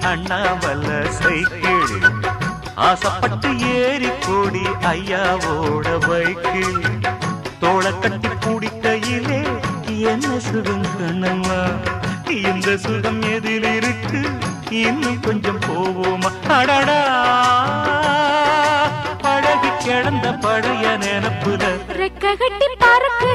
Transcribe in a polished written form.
அண்ணாவல்ல cycle ஆசைப்பட்டு ஏறி கூடி ஐயாவோட பைக்கில் தோளை கட்டி பிடிக்கையிலே என்ன சுகம் கண்ணம்மா, இந்த சுகம் எதில் இருக்கு, இன்னும் கொஞ்சம் போவோமா? அடடா பழகி கிடந்த பழைய நினப்புல ரெக்க கட்டி பறக்கு